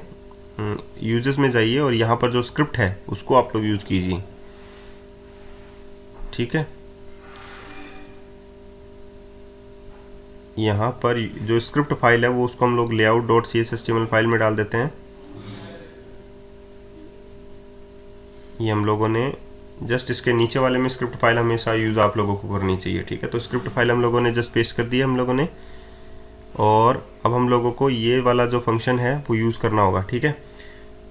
यूजेस में जाइए और यहाँ पर जो स्क्रिप्ट है उसको आप लोग यूज़ कीजिए, ठीक है। यहाँ पर जो स्क्रिप्ट फाइल है वो उसको हम लोग layout.cshtml फाइल में डाल देते हैं। ये हम लोगों ने जस्ट इसके नीचे वाले में स्क्रिप्ट फाइल हमेशा यूज़ आप लोगों को करनी चाहिए, ठीक है। तो स्क्रिप्ट फाइल हम लोगों ने जस्ट पेस्ट कर दी है हम लोगों ने, और अब हम लोगों को ये वाला जो फंक्शन है वो यूज़ करना होगा, ठीक है।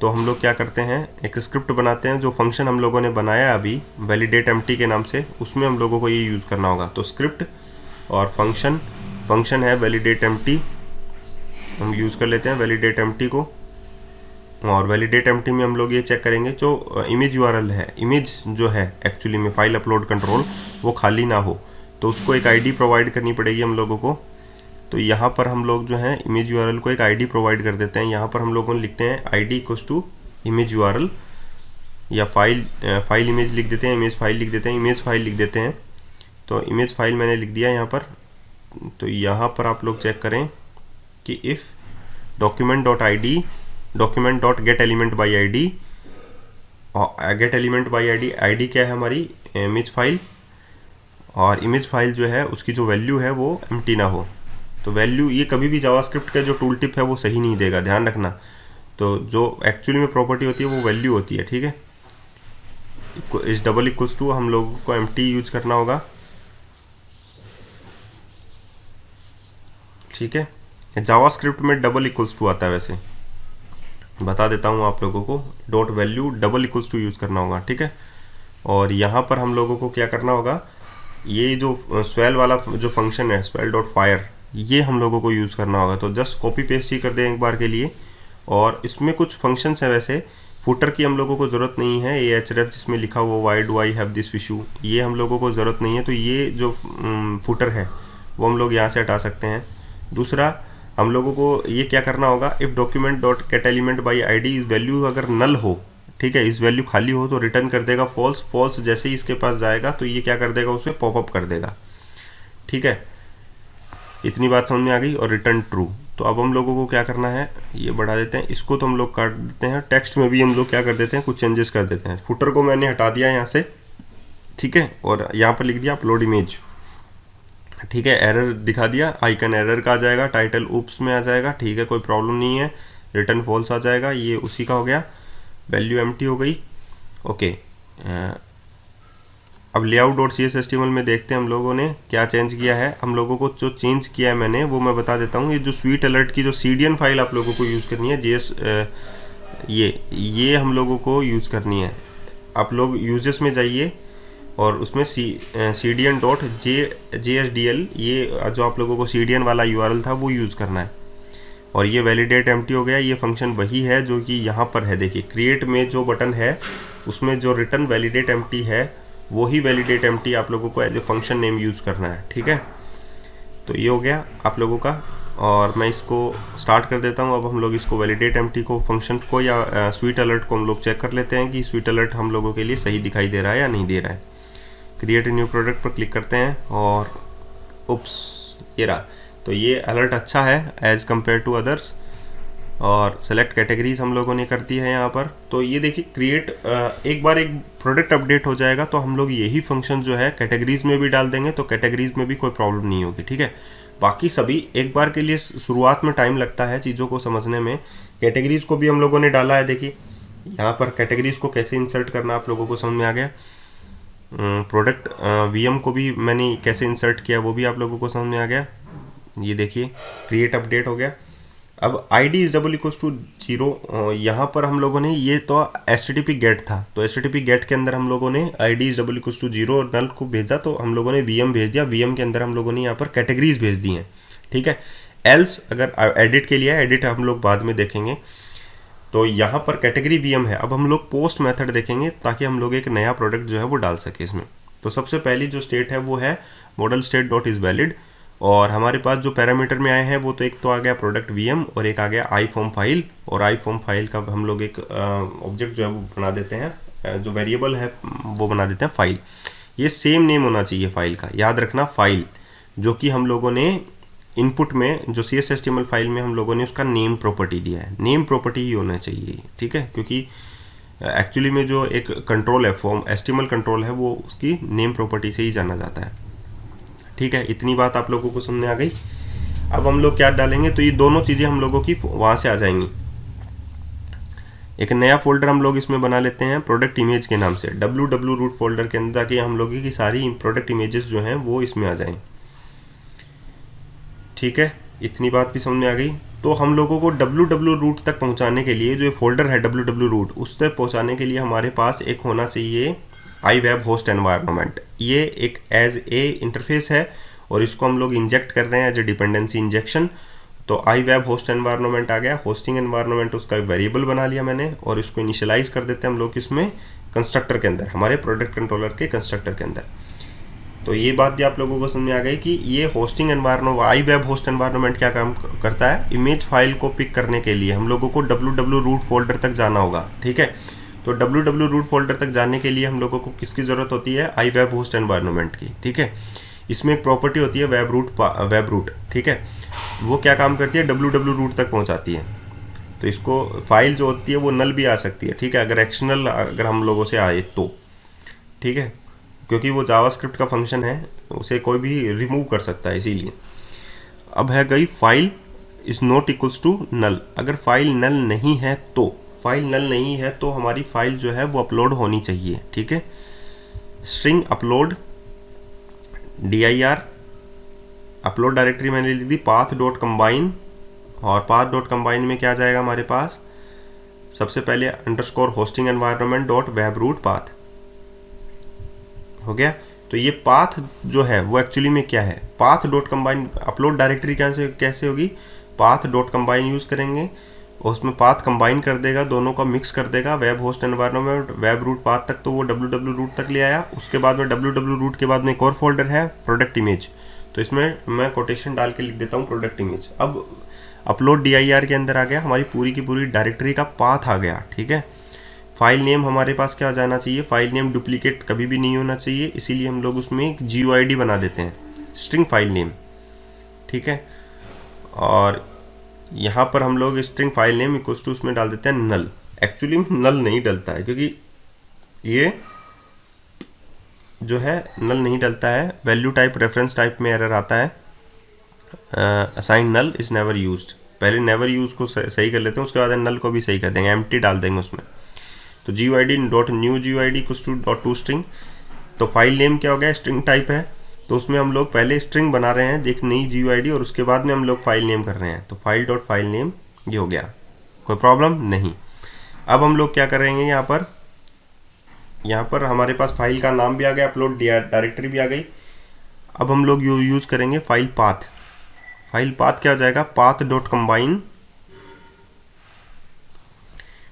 तो हम लोग क्या करते हैं, एक स्क्रिप्ट बनाते हैं, जो फंक्शन हम लोगों ने बनाया अभी वैलिडेट एम्प्टी के नाम से, उसमें हम लोगों को ये यूज़ करना होगा। तो स्क्रिप्ट और फंक्शन है वैलिडेट एम्प्टी, हम यूज़ कर लेते हैं वैलिडेट एम्प्टी को। और वैलिडेट एम्प्टी में हम लोग ये चेक करेंगे जो इमेज यूआरएल है, इमेज जो है एक्चुअली में फाइल अपलोड कंट्रोल वो खाली ना हो, तो उसको एक आईडी प्रोवाइड करनी पड़ेगी हम लोगों को। तो यहाँ पर हम लोग जो है इमेज यूआरएल को एक आईडी प्रोवाइड कर देते हैं। यहाँ पर हम लोगों ने लिखते हैं ID equals to image URL, या फाइल इमेज लिख देते हैं, इमेज फाइल लिख देते हैं, इमेज फाइल लिख देते हैं। तो इमेज फाइल मैंने लिख दिया यहाँ पर। तो यहाँ पर आप लोग चेक करें कि if document dot I D document dot gate element by I D, gate element by I D, I D क्या है हमारी इमेज फाइल, और इमेज फाइल जो है उसकी जो वैल्यू है वो एम्प्टी ना हो। तो वैल्यू ये कभी भी जावास्क्रिप्ट का जो टूल टिप है वो सही नहीं देगा, ध्यान रखना। तो जो एक्चुअली में प्रॉपर्टी होती है वो वैल्यू होती है, ठीक है। इस डबल इक्वल्स टू हम लोगों को एम्प्टी यूज करना होगा, ठीक है। जावास्क्रिप्ट में डबल इक्वल्स टू आता है, वैसे बता देता हूँ आप लोगों को, dot value double equals to use करना होगा, ठीक है। और यहाँ पर हम लोगों को क्या करना होगा, ये जो स्वेल वाला जो फंक्शन है स्वेल डॉट फायर, ये हम लोगों को यूज़ करना होगा। तो जस्ट कॉपी पेस्ट ही कर दें एक बार के लिए। और इसमें कुछ फंक्शंस हैं, वैसे फुटर की हम लोगों को ज़रूरत नहीं है। ये href जिसमें लिखा हुआ why do I have this issue, ये हम लोगों को ज़रूरत नहीं है। तो ये जो फुटर है वो हम लोग यहाँ से हटा सकते हैं। दूसरा हम लोगों को ये क्या करना होगा, if document dot gate element by I D इस वैल्यू अगर नल हो, ठीक है, इस वैल्यू खाली हो तो रिटर्न कर देगा फॉल्स। फॉल्स जैसे ही इसके पास जाएगा तो ये क्या कर देगा, उसे पॉपअप कर देगा, ठीक है। इतनी बात समझ में आ गई। और रिटर्न ट्रू। तो अब हम लोगों को क्या करना है, ये बढ़ा देते हैं, इसको तो हम लोग काट देते हैं। टेक्स्ट में भी हम लोग क्या कर देते हैं, कुछ चेंजेस कर देते हैं। फुटर को मैंने हटा दिया यहाँ से, ठीक है, और यहाँ पर लिख दिया अपलोड इमेज, ठीक है। एरर दिखा दिया, आइकन एरर का आ जाएगा, टाइटल ऊप्स में आ जाएगा, ठीक है, कोई प्रॉब्लम नहीं है। रिटर्न फॉल्स आ जाएगा, ये उसी का हो गया। वैल्यू एम्प्टी हो गई, ओके। अब layout dot C S HTML में देखते हैं हम लोगों ने क्या चेंज किया है। हम लोगों को जो चेंज किया है मैंने वो मैं बता देता हूँ। ये जो स्वीट अलर्ट की जो CDN फाइल आप लोगों को यूज़ करनी है, ये हम लोगों को यूज़ करनी है। आप लोग यूजेस में जाइए और उसमें CDN डॉट JSDL, ये जो आप लोगों को CDN वाला URL था वो यूज़ करना है। और ये वैलिडेट एम्प्टी हो गया। ये फंक्शन वही है जो कि यहाँ पर है, देखिए क्रिएट में जो बटन है उसमें जो रिटर्न वैलिडेट एम्प्टी है वही वैलिडेट एम्प्टी आप लोगों को as a function name use करना है, ठीक है। तो ये हो गया आप लोगों का। और मैं इसको स्टार्ट कर देता हूँ। अब हम लोग इसको वैलिडेट एम्प्टी को, फंक्शन को या स्वीट अलर्ट को हम लोग चेक कर लेते हैं कि स्वीट अलर्ट हम लोगों के लिए सही दिखाई दे रहा है या नहीं दे रहा है। क्रिएट न्यू प्रोडक्ट पर क्लिक करते हैं और उप्स, ये रहा। तो ये अलर्ट अच्छा है एज़ कम्पेयर टू अदर्स। और सेलेक्ट कैटेगरीज हम लोगों ने कर दी है यहाँ पर। तो ये देखिए क्रिएट, एक बार एक प्रोडक्ट अपडेट हो जाएगा तो हम लोग यही फंक्शन जो है कैटेगरीज में भी डाल देंगे, तो कैटेगरीज में भी कोई प्रॉब्लम नहीं होगी, ठीक है। बाकी सभी एक बार के लिए शुरुआत में टाइम लगता है चीज़ों को समझने में। कैटेगरीज को भी हम लोगों ने डाला है, देखिए यहाँ पर कैटेगरीज को कैसे इंसर्ट करना आप लोगों को समझ में आ गया। प्रोडक्ट VM को भी मैंने कैसे इंसर्ट किया वो भी आप लोगों को समझ में आ गया। ये देखिए क्रिएट अपडेट हो गया। अब ID is double equals to 0, यहाँ पर हम लोगों ने, ये तो HTTP गेट था, तो HTTP गेट के अंदर हम लोगों ने ID is double equals to 0 null को भेजा, तो हम लोगों ने VM भेज दिया। VM के अंदर हम लोगों ने यहाँ पर कैटेगरीज भेज दी हैं, ठीक है। एल्स अगर एडिट के लिए, एडिट हम लोग बाद में देखेंगे। तो यहाँ पर कैटेगरी VM है। अब हम लोग पोस्ट मेथड देखेंगे ताकि हम लोग एक नया प्रोडक्ट जो है वो डाल सके इसमें। तो सबसे पहली जो स्टेट है वो है model state dot is valid. और हमारे पास जो पैरामीटर में आए हैं वो तो एक तो आ गया प्रोडक्ट VM और एक आ गया iForm फाइल। और iForm फाइल का हम लोग एक ऑब्जेक्ट जो है वो बना देते हैं, जो वेरिएबल है वो बना देते हैं फाइल। ये सेम नेम होना चाहिए फाइल का, याद रखना फाइल, जो कि हम लोगों ने इनपुट में जो CSS/HTML फाइल में हम लोगों ने उसका नेम प्रॉपर्टी दिया है, नेम प्रॉपर्टी ही होना चाहिए, ठीक है। क्योंकि एक्चुअली में जो एक कंट्रोल है, फॉर्म HTML कंट्रोल है, वो उसकी नेम प्रॉपर्टी से ही जाना जाता है, ठीक है। इतनी बात आप लोगों को समझ आ गई। अब हम लोग क्या डालेंगे, तो ये दोनों चीज़ें हम लोगों की वहाँ से आ जाएंगी। एक नया फोल्डर हम लोग इसमें बना लेते हैं प्रोडक्ट इमेज के नाम से, www रूट फोल्डर के अंदर, ताकि हम लोगों की सारी प्रोडक्ट इमेजेस जो हैं वो इसमें आ जाएं, ठीक है। इतनी बात भी समझ में आ गई। तो हम लोगों को www रूट तक पहुंचाने के लिए, जो फोल्डर है www रूट, उस तक पहुंचाने के लिए हमारे पास एक होना चाहिए iWeb होस्ट एनवायरनमेंट। ये एक एज ए इंटरफेस है और इसको हम लोग इंजेक्ट कर रहे हैं एज ए डिपेंडेंसी इंजेक्शन। तो iWeb होस्ट एनवायरनमेंट आ गया, होस्टिंग एनवायरनमेंट उसका एक वेरिएबल बना लिया मैंने, और इसको इनिशियलाइज कर देते हैं हम लोग इसमें कंस्ट्रक्टर के अंदर, हमारे प्रोडक्ट कंट्रोलर के कंस्ट्रक्टर के अंदर। तो ये बात भी आप लोगों को समझ में आ गई कि ये होस्टिंग एनवायरनमेंट, आई वेब होस्ट एनवायरनमेंट क्या काम करता है, इमेज फाइल को पिक करने के लिए हम लोगों को www रूट फोल्डर तक जाना होगा। ठीक है, तो www रूट फोल्डर तक जाने के लिए हम लोगों को किसकी ज़रूरत होती है, आई वेब होस्ट एनवायरनमेंट की। ठीक है, इसमें एक प्रॉपर्टी होती है वेब रूट। ठीक है, वो क्या काम करती है, www रूट तक पहुंचाती है। तो इसको फाइल जो होती है वो नल भी आ सकती है। ठीक है, अगर एक्शनल अगर हम लोगों से आए तो। ठीक है, क्योंकि वो जावास्क्रिप्ट का फंक्शन है, उसे कोई भी रिमूव कर सकता है, इसीलिए। अब है गई file is not equals to null. अगर फाइल नल नहीं है तो, फाइल नल नहीं है तो हमारी फाइल जो है वो अपलोड होनी चाहिए। ठीक है, string upload dir, upload directory मैंने लिख दी पाथ डॉट कंबाइन, और पाथ डॉट कंबाइन में क्या जाएगा हमारे पास, सबसे पहले underscore hosting environment dot web root path हो गया। तो ये पाथ जो है वो एक्चुअली में क्या है, path dot combine, upload directory कैसे होगी, पाथ डॉट कंबाइन यूज़ करेंगे, उसमें पाथ कंबाइन कर देगा, दोनों का मिक्स कर देगा, web host environment web root path तक, तो वो www रूट तक ले आया। उसके बाद में www रूट के बाद में एक और फोल्डर है प्रोडक्ट इमेज, तो इसमें मैं कोटेशन डाल के लिख देता हूँ प्रोडक्ट इमेज। अब अपलोड dir के अंदर आ गया, हमारी पूरी की पूरी डायरेक्टरी का पाथ आ गया। ठीक है, फाइल नेम हमारे पास क्या जाना चाहिए, फाइल नेम डुप्लीकेट कभी भी नहीं होना चाहिए, इसीलिए हम लोग उसमें एक GUID बना देते हैं, स्ट्रिंग फाइल नेम। ठीक है, और यहाँ पर हम लोग string file name equals to उसमें डाल देते हैं नल। एक्चुअली में नल नहीं डलता है, क्योंकि ये जो है नल नहीं डलता है, वैल्यू टाइप रेफरेंस टाइप में एरर आता है, assign null is never used. पहले नेवर यूज को सही कर लेते हैं, उसके बाद नल को भी सही कर देंगे, एम्प्टी डाल देंगे उसमें। तो GUID dot new GUID equals to dot to string. तो फाइल नेम क्या हो गया, स्ट्रिंग टाइप है, तो उसमें हम लोग पहले स्ट्रिंग बना रहे हैं, एक नई GUID, और उसके बाद में हम लोग फाइल नेम कर रहे हैं, तो फाइल डॉट फाइल नेम ये हो गया, कोई प्रॉब्लम नहीं। अब हम लोग क्या करेंगे, यहाँ पर हमारे पास फाइल का नाम भी आ गया, अपलोड डायरेक्टरी भी आ गई। अब हम लोग यूज़ करेंगे फाइल पाथ। फाइल पाथ क्या हो जाएगा, path dot combine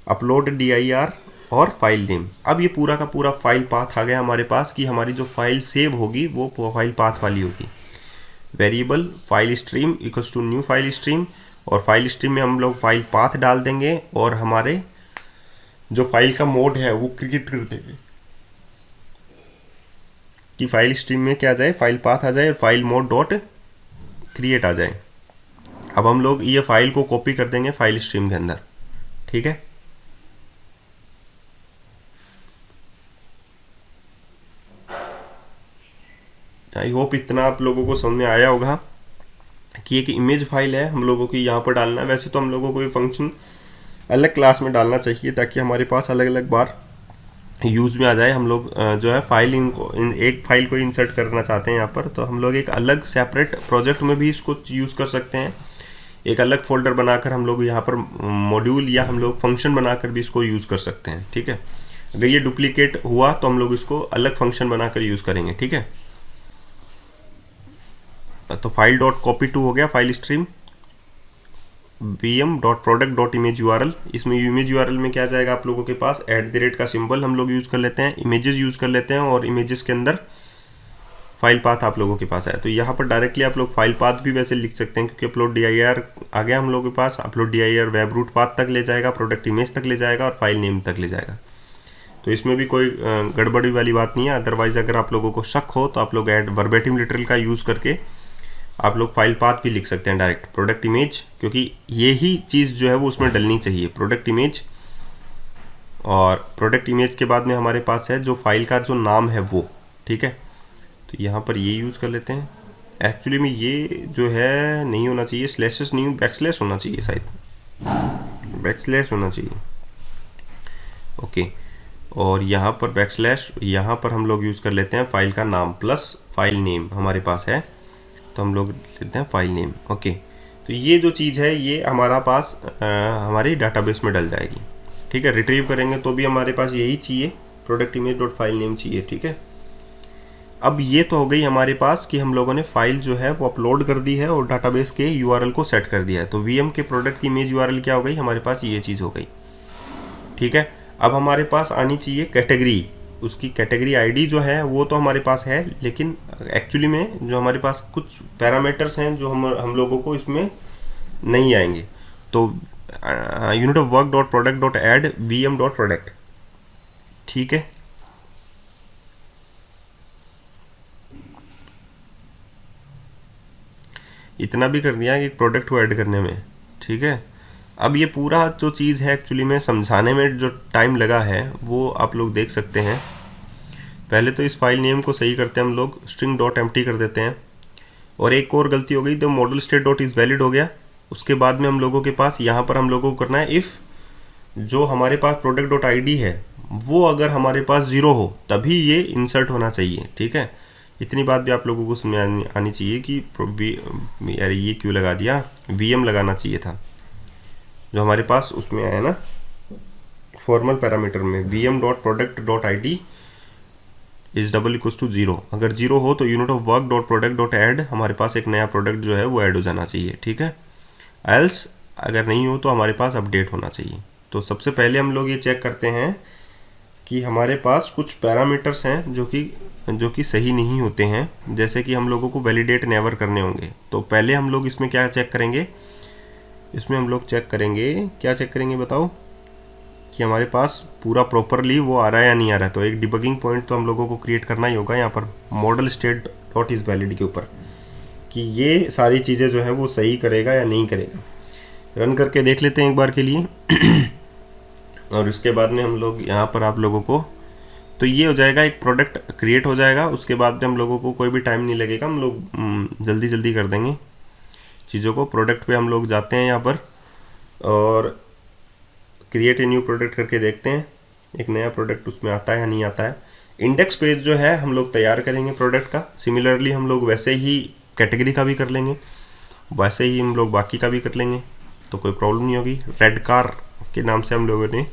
upload dir और फाइल नेम। अब ये पूरा का पूरा फाइल पाथ आ गया हमारे पास, कि हमारी जो फाइल सेव होगी वो फाइल पाथ वाली होगी। Variable file stream equals to new file stream, और फाइल स्ट्रीम में हम लोग फाइल पाथ डाल देंगे, और हमारे जो फाइल का मोड है वो क्रिएट कर देंगे, कि फाइल स्ट्रीम में क्या आ जाए, फाइल पाथ आ जाए, और file mode dot create a जाए। अब हम लोग ये फाइल को कॉपी कर देंगे फाइल स्ट्रीम के अंदर। ठीक है, आई होप इतना आप लोगों को समझ में आया होगा कि एक इमेज फाइल है हम लोगों की यहाँ पर डालना है। वैसे तो हम लोगों को ये फंक्शन अलग क्लास में डालना चाहिए, ताकि हमारे पास अलग अलग बार यूज़ में आ जाए। हम लोग जो है फाइल एक फाइल को इंसर्ट करना चाहते हैं यहाँ पर, तो हम लोग एक अलग सेपरेट प्रोजेक्ट में भी इसको यूज़ कर सकते हैं, एक अलग फोल्डर बनाकर हम लोग यहाँ पर मॉड्यूल या हम लोग फंक्शन बनाकर भी इसको यूज़ कर सकते हैं। ठीक है, अगर ये डुप्लीकेट हुआ तो हम लोग इसको अलग फंक्शन बनाकर यूज़ करेंगे। ठीक है, तो फाइल डॉट कॉपी टू हो गया file stream, vm dot product dot image URL। इसमें इमेज URL में क्या जाएगा आप लोगों के पास, @ का सिंबल हम लोग यूज़ कर लेते हैं, इमेजेस यूज़ कर लेते हैं, और इमेजेस के अंदर फाइल पाथ आप लोगों के पास है। तो यहाँ पर डायरेक्टली आप लोग फाइल पाथ भी वैसे लिख सकते हैं, क्योंकि अपलोड dir आ गया हम लोगों के पास, upload dir web root path तक ले जाएगा, प्रोडक्ट इमेज तक ले जाएगा, और फाइल नेम तक ले जाएगा। तो इसमें भी कोई गड़बड़ी वाली बात नहीं है। अदरवाइज अगर आप लोगों को शक हो तो आप लोग वर्बेटिम लिटरल का यूज़ करके आप लोग फाइल पाथ भी लिख सकते हैं डायरेक्ट, प्रोडक्ट इमेज, क्योंकि यही चीज़ जो है वो उसमें डलनी चाहिए, प्रोडक्ट इमेज। और प्रोडक्ट इमेज के बाद में हमारे पास है जो फाइल का जो नाम है वो। ठीक है, तो यहाँ पर ये यूज़ कर लेते हैं। एक्चुअली में ये जो है नहीं होना चाहिए, स्लैशेस नहीं, बैकस्लैश होना चाहिए, शायद बैकस्लैश होना चाहिए। ओके, और यहाँ पर बैकस्लैश, यहाँ पर हम लोग यूज़ कर लेते हैं फाइल का नाम प्लस फाइल नेम हमारे पास है, तो हम लोग लेते हैं फाइल नेम। ओके, तो ये जो चीज़ है ये हमारा पास हमारी डाटाबेस में डल जाएगी। ठीक है, रिट्रीव करेंगे तो भी हमारे पास यही चाहिए, product image dot file name चाहिए। ठीक है, अब ये तो हो गई हमारे पास कि हम लोगों ने फाइल जो है वो अपलोड कर दी है और डाटाबेस के URL को सेट कर दिया है। तो VM के प्रोडक्ट की इमेज URL क्या हो गई, हमारे पास ये चीज़ हो गई। ठीक है, अब हमारे पास आनी चाहिए कैटेगरी, उसकी कैटेगरी आईडी जो है वो तो हमारे पास है, लेकिन एक्चुअली में जो हमारे पास कुछ पैरामीटर्स हैं जो हम लोगों को इसमें नहीं आएंगे। तो unit of work dot product dot add V M dot product, ठीक है। इतना भी कर दिया कि प्रोडक्ट को ऐड करने में, ठीक है। अब ये पूरा जो चीज़ है एक्चुअली में समझाने में जो टाइम लगा है वो आप लोग देख सकते हैं। पहले तो इस फाइल नेम को सही करते हैं हम लोग, स्ट्रिंग डॉट एम्प्टी कर देते हैं। और एक और गलती हो गई, तो model state dot is valid हो गया। उसके बाद में हम लोगों के पास यहाँ पर हम लोगों को करना है इफ़ जो हमारे पास प्रोडक्ट डॉट आई है वो अगर हमारे पास 0 हो तभी ये इंसर्ट होना चाहिए, ठीक है। इतनी बात भी आप लोगों को समझ आनी चाहिए कि यार ये क्यों लगा दिया, VM लगाना चाहिए था जो हमारे पास उसमें आया ना फॉर्मल पैरामीटर में, VM dot product dot I D is double equals to 0। अगर 0 हो तो unit of work dot product dot add हमारे पास एक नया प्रोडक्ट जो है वो ऐड हो जाना चाहिए, ठीक है। एल्स अगर नहीं हो तो हमारे पास अपडेट होना चाहिए। तो सबसे पहले हम लोग ये चेक करते हैं कि हमारे पास कुछ पैरामीटर्स हैं जो कि सही नहीं होते हैं, जैसे कि हम लोगों को वैलिडेट नेवर करने होंगे। तो पहले हम लोग इसमें क्या चेक करेंगे, इसमें हम लोग चेक करेंगे, क्या चेक करेंगे बताओ, कि हमारे पास पूरा प्रॉपरली वो आ रहा है या नहीं आ रहा है। तो एक डिबगिंग पॉइंट तो हम लोगों को क्रिएट करना ही होगा यहाँ पर model state dot is valid के ऊपर, कि ये सारी चीज़ें जो है वो सही करेगा या नहीं करेगा। रन करके देख लेते हैं एक बार के लिए और उसके बाद में हम लोग यहाँ पर आप लोगों को, तो ये हो जाएगा, एक प्रोडक्ट क्रिएट हो जाएगा। उसके बाद में हम लोगों को कोई भी टाइम नहीं लगेगा, हम लोग जल्दी जल्दी कर देंगे चीज़ों को। प्रोडक्ट पे हम लोग जाते हैं यहाँ पर और क्रिएट ए न्यू प्रोडक्ट करके देखते हैं एक नया प्रोडक्ट उसमें आता है या नहीं आता है। इंडेक्स पेज जो है हम लोग तैयार करेंगे प्रोडक्ट का। सिमिलरली हम लोग वैसे ही कैटेगरी का भी कर लेंगे, वैसे ही हम लोग बाकी का भी कर लेंगे, तो कोई प्रॉब्लम नहीं होगी। रेड कार के नाम से हम लोगों ने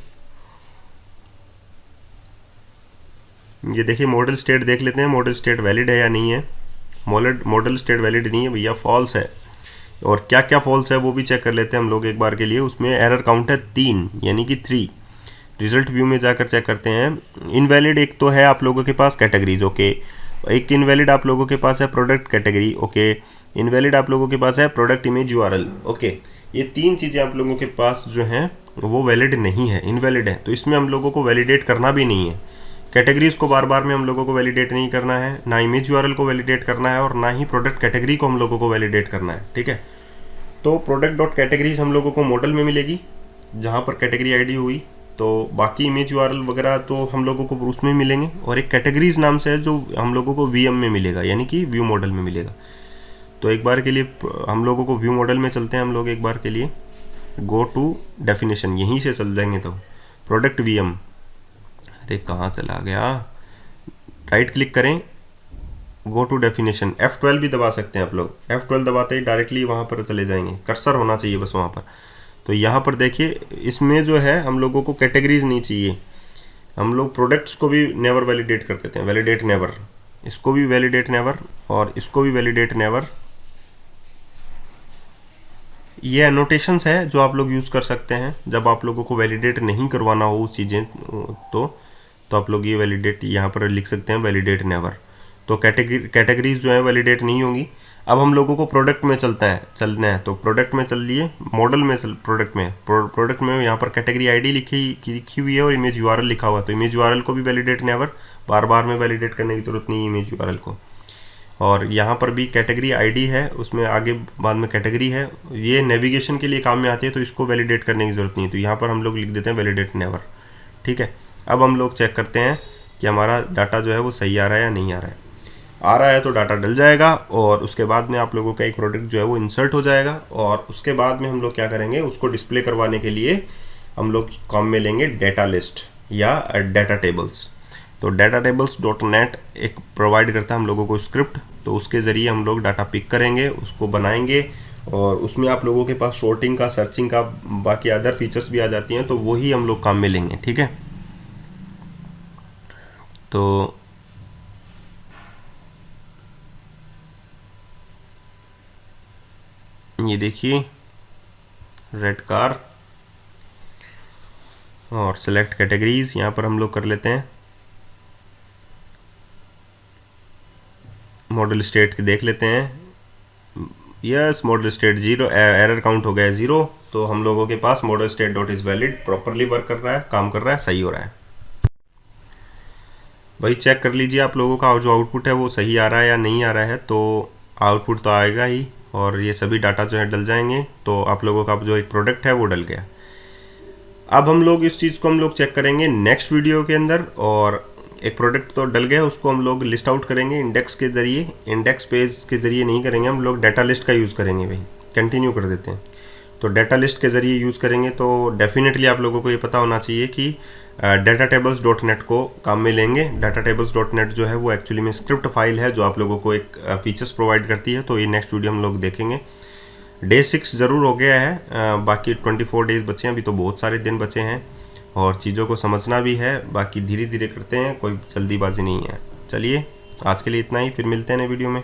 ये देखिए मॉडल स्टेट देख लेते हैं, मॉडल स्टेट वैलिड है या नहीं है। मॉडल स्टेट वैलिड नहीं है भैया, फॉल्स है। और क्या क्या फॉल्स है वो भी चेक कर लेते हैं हम लोग एक बार के लिए। उसमें एरर काउंट है 3 यानी कि 3। रिजल्ट व्यू में जाकर चेक करते हैं। इनवैलिड एक तो है आप लोगों के पास कैटेगरीज, ओके। एक इनवैलिड आप लोगों के पास है प्रोडक्ट कैटेगरी, ओके। इनवैलिड आप लोगों के पास है प्रोडक्ट इमेज URL, ओके। ये 3 चीज़ें आप लोगों के पास जो हैं वो वैलिड नहीं है, इनवैलिड है। तो इसमें हम लोगों को वैलिडेट करना भी नहीं है। कैटेगरीज को बार बार में हम लोगों को वैलिडेट नहीं करना है, ना इमेज URL को वैलिडेट करना है और ना ही प्रोडक्ट कैटेगरी को हम लोगों को वैलिडेट करना है, ठीक है। तो प्रोडक्ट डॉट कैटेगरीज हम लोगों को मॉडल में मिलेगी जहाँ पर कैटेगरी आईडी हुई, तो बाकी इमेज URL वगैरह तो हम लोगों को उसमें मिलेंगे। और एक कैटेगरीज नाम से है जो हम लोगों को VM में मिलेगा, यानी कि व्यू मॉडल में मिलेगा। तो एक बार के लिए हम लोगों को व्यू मॉडल में चलते हैं हम लोग एक बार के लिए। गो टू डेफिनेशन, यहीं से चल जाएंगे। तो प्रोडक्ट VM, अरे कहाँ चला गया, राइट क्लिक करें, गो टू डेफिनेशन, F12 भी दबा सकते हैं आप लोग। F12 दबाते ही डायरेक्टली वहाँ पर चले जाएंगे, कर्सर होना चाहिए बस वहाँ पर। तो यहाँ पर देखिए इसमें जो है हम लोगों को कैटेगरीज नहीं चाहिए, हम लोग प्रोडक्ट्स को भी नेवर वैलिडेट कर देते हैं, वैलिडेट नेवर। इसको भी वैलिडेट नेवर और इसको भी वैलिडेट नेवर। ये एनोटेशंस है जो आप लोग यूज़ कर सकते हैं जब आप लोगों को वैलिडेट नहीं करवाना हो उस चीज़ें, तो आप लोग ये वैलिडेट यहाँ पर लिख सकते हैं, वैलिडेट नेवर। तो कैटेगरीज जो है वैलिडेट नहीं होंगी। अब हम लोगों को प्रोडक्ट में चलना है। तो प्रोडक्ट में चल लिए, मॉडल में प्रोडक्ट में यहाँ पर कैटेगरी आईडी लिखी हुई है और इमेज URL लिखा हुआ है। तो इमेज URL को भी वैलिडेट नेवर, बार बार में वैलिडेट करने की जरूरत नहीं है इमेज URL को। और यहाँ पर भी कैटेगरी आईडी है, उसमें आगे बाद में कैटेगरी है, ये नेविगेशन के लिए काम में आती है, तो इसको वैलिडेट करने की ज़रूरत नहीं है। तो यहाँ पर हम लोग लिख देते हैं वैलिडेट नेवर, ठीक है। अब हम लोग चेक करते हैं कि हमारा डाटा जो है वो सही आ रहा है या नहीं आ रहा है। आ रहा है तो डाटा डल जाएगा और उसके बाद में आप लोगों का एक प्रोडक्ट जो है वो इंसर्ट हो जाएगा। और उसके बाद में हम लोग क्या करेंगे, उसको डिस्प्ले करवाने के लिए हम लोग काम में लेंगे डेटा लिस्ट या डाटा टेबल्स। तो डाटा टेबल्स .NET एक प्रोवाइड करता है हम लोगों को स्क्रिप्ट, तो उसके ज़रिए हम लोग डाटा पिक करेंगे, उसको बनाएंगे और उसमें आप लोगों के पास शॉर्टिंग का, सर्चिंग का, बाकी अदर फीचर्स भी आ जाती हैं, तो वही हम लोग काम में लेंगे, ठीक है। तो ये देखिए रेड कार और सेलेक्ट कैटेगरीज यहाँ पर हम लोग कर लेते हैं। मॉडल स्टेट के देख लेते हैं। Yes, model state 0, error count हो गया है 0। तो हम लोगों के पास model state dot is valid properly work कर रहा है, काम कर रहा है, सही हो रहा है। वही चेक कर लीजिए आप लोगों का जो आउटपुट है वो सही आ रहा है या नहीं आ रहा है। तो आउटपुट तो आएगा ही और ये सभी डाटा जो है डल जाएंगे। तो आप लोगों का जो एक प्रोडक्ट है वो डल गया। अब हम लोग इस चीज़ को हम लोग चेक करेंगे नेक्स्ट वीडियो के अंदर। और एक प्रोडक्ट तो डल गया, उसको हम लोग लिस्ट आउट करेंगे इंडेक्स के ज़रिए। इंडेक्स पेज के ज़रिए नहीं करेंगे, हम लोग डाटा लिस्ट का यूज़ करेंगे। भाई कंटिन्यू कर देते हैं। तो डाटा लिस्ट के ज़रिए यूज़ करेंगे। तो डेफिनेटली आप लोगों को ये पता होना चाहिए कि datatables.net को काम में लेंगे। datatables.net जो है वो एक्चुअली में स्क्रिप्ट फाइल है जो आप लोगों को एक फीचर्स प्रोवाइड करती है। तो ये नेक्स्ट वीडियो हम लोग देखेंगे। डे 6 ज़रूर हो गया है, बाकी 24 डेज बचे हैं, अभी तो बहुत सारे दिन बचे हैं और चीज़ों को समझना भी है। बाकी धीरे धीरे करते हैं, कोई जल्दीबाजी नहीं है। चलिए आज के लिए इतना ही, फिर मिलते हैं नए वीडियो में।